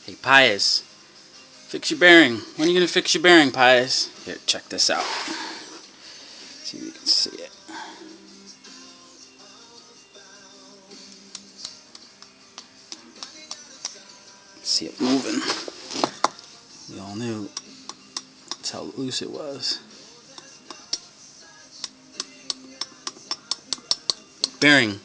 Hey, Pius, fix your bearing. When are you going to fix your bearing, Pius? Here, check this out. See if you can see it. See it moving. We all knew that's how loose it was. Bearing.